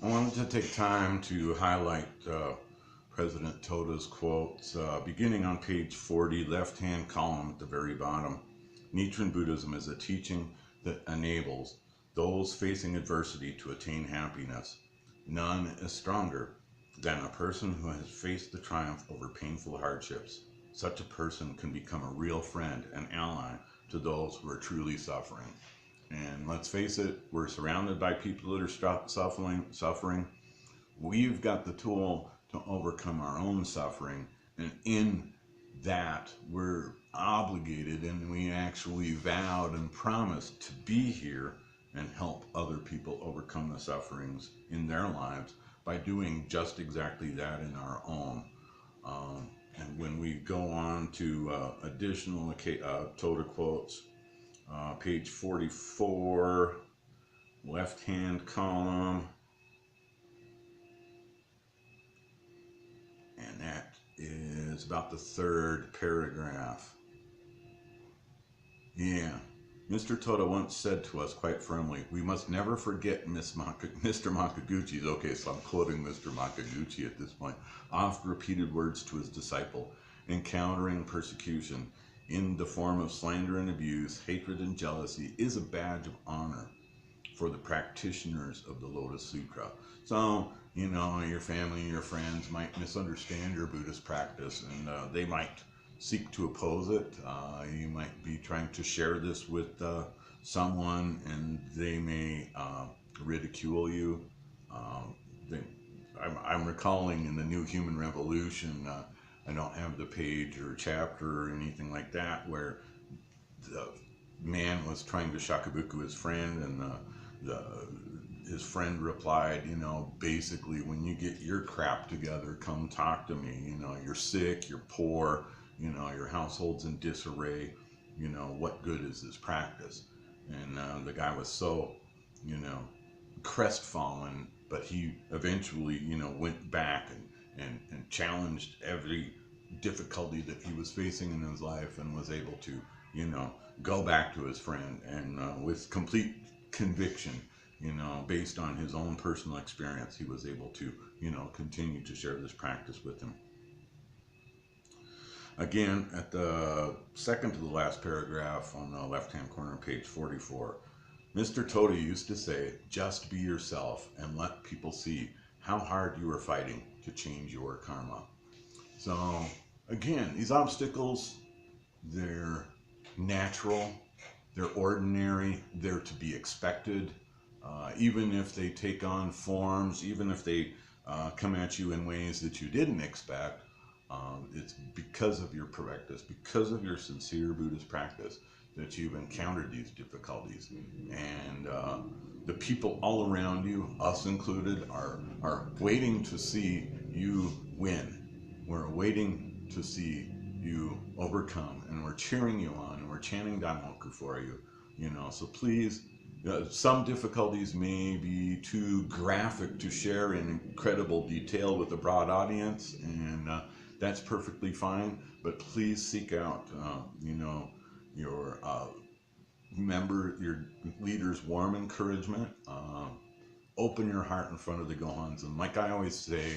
I wanted to take time to highlight President Toda's quotes, beginning on page 40, left-hand column at the very bottom. Nichiren Buddhism is a teaching that enables those facing adversity to attain happiness. None is stronger than a person who has faced the triumph over painful hardships. Such a person can become a real friend and ally to those who are truly suffering. And let's face it, we're surrounded by people that are suffering. We've got the tool to overcome our own suffering. And in that, we're obligated and we actually vowed and promised to be here and help other people overcome the sufferings in their lives by doing just exactly that in our own. And when we go on to additional Toda quotes, page 44, left hand column, and that is about the third paragraph. Yeah, Mr. Toda once said to us quite firmly, we must never forget Mr. Makaguchi's, okay, so I'm quoting Mr. Makaguchi at this point, oft repeated words to his disciple, encountering persecution in the form of slander and abuse, hatred and jealousy is a badge of honor for the practitioners of the Lotus Sutra. So, your family, your friends might misunderstand your Buddhist practice and they might seek to oppose it. You might be trying to share this with someone and they may ridicule you. I'm recalling in the New Human Revolution, I don't have the page or chapter or anything like that, where the man was trying to shakabuku his friend and his friend replied, basically, when you get your crap together, come talk to me. You're sick, you're poor, your household's in disarray. What good is this practice? And the guy was so, crestfallen, but he eventually, went back and challenged every difficulty that he was facing in his life and was able to, go back to his friend and with complete conviction, based on his own personal experience, he was able to, continue to share this practice with him. Again, at the second to the last paragraph on the left-hand corner, page 44, Mr. Toda used to say, just be yourself and let people see how hard you are fighting to change your karma. So, again, these obstacles, they're natural, they're ordinary, they're to be expected. Even if they take on forms, even if they come at you in ways that you didn't expect, it's because of your practice, because of your sincere Buddhist practice, that you've encountered these difficulties. And the people all around you, us included, are waiting to see you win. We're waiting to see you overcome, and we're cheering you on, and we're chanting Daimoku for you. So please, some difficulties may be too graphic to share in incredible detail with a broad audience, and that's perfectly fine. But please seek out, your your leader's warm encouragement. Open your heart in front of the Gohanzen. Like I always say,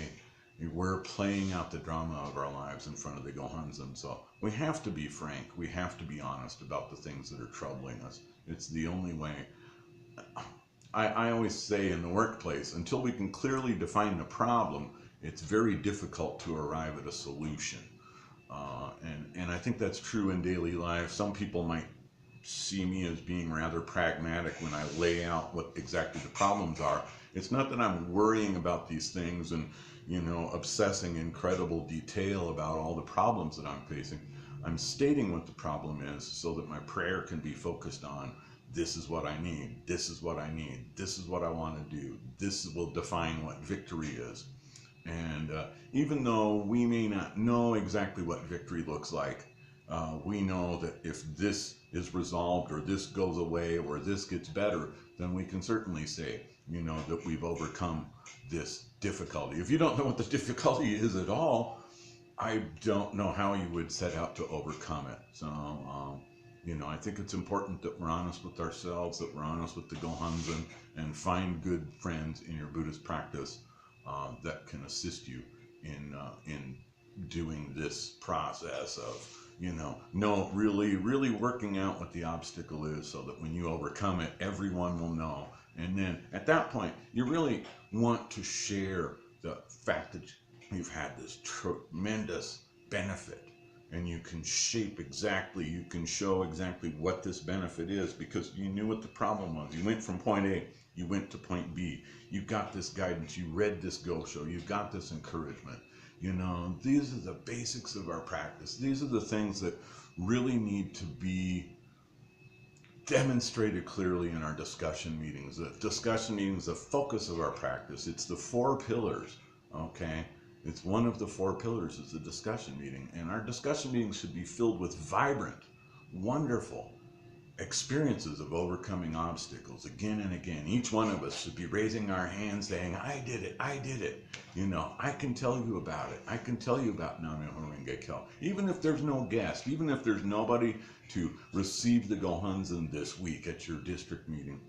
we're playing out the drama of our lives in front of the Gohanzen. So we have to be frank. We have to be honest about the things that are troubling us. It's the only way. I always say in the workplace, until we can clearly define the problem, it's very difficult to arrive at a solution. And I think that's true in daily life. Some people might see me as being rather pragmatic when I lay out what exactly the problems are. It's not that I'm worrying about these things and, obsessing incredible detail about all the problems that I'm facing. I'm stating what the problem is so that my prayer can be focused on, this is what I need, this is what I need, this is what I want to do, this will define what victory is. And even though we may not know exactly what victory looks like, we know that if this is resolved or this goes away or this gets better, then we can certainly say, that we've overcome this difficulty. If you don't know what the difficulty is at all, I don't know how you would set out to overcome it. So You know, I think it's important that we're honest with ourselves, that we're honest with the Gohonzon, and find good friends in your Buddhist practice that can assist you in doing this process of, you know, no, really working out what the obstacle is, so that when you overcome it, everyone will know. And then at that point, you really want to share the fact that you've had this tremendous benefit, and you can you can show exactly what this benefit is, because you knew what the problem was. You went from point A, you went to point B, you got this guidance, you read this Gosho, you got this encouragement. You know, these are the basics of our practice. These are the things that really need to be demonstrated clearly in our discussion meetings. The discussion meetings, the focus of our practice, it's the 4 pillars, okay? It's one of the 4 pillars is the discussion meeting. And our discussion meetings should be filled with vibrant, wonderful experiences of overcoming obstacles again and again. Each one of us should be raising our hands saying, I did it. You know, I can tell you about it. I can tell you about Nam-myoho Renge Kyo. Even if there's no guest, even if there's nobody to receive the Gohonzon this week at your district meeting,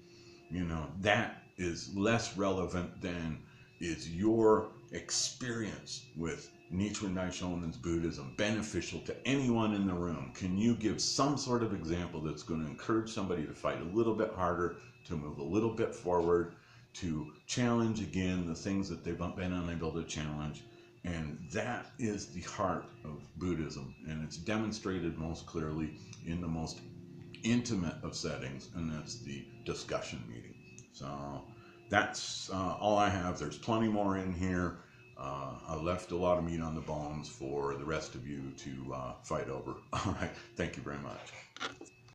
you know, that is less relevant than is your experience with Nichiren Daishonin's Buddhism beneficial to anyone in the room? Can you give some sort of example that's going to encourage somebody to fight a little bit harder, to move a little bit forward, to challenge again the things that they've been unable to challenge? And that is the heart of Buddhism, and it's demonstrated most clearly in the most intimate of settings, and that's the discussion meeting. So that's all I have. There's plenty more in here. I left a lot of meat on the bones for the rest of you to fight over. All right. Thank you very much.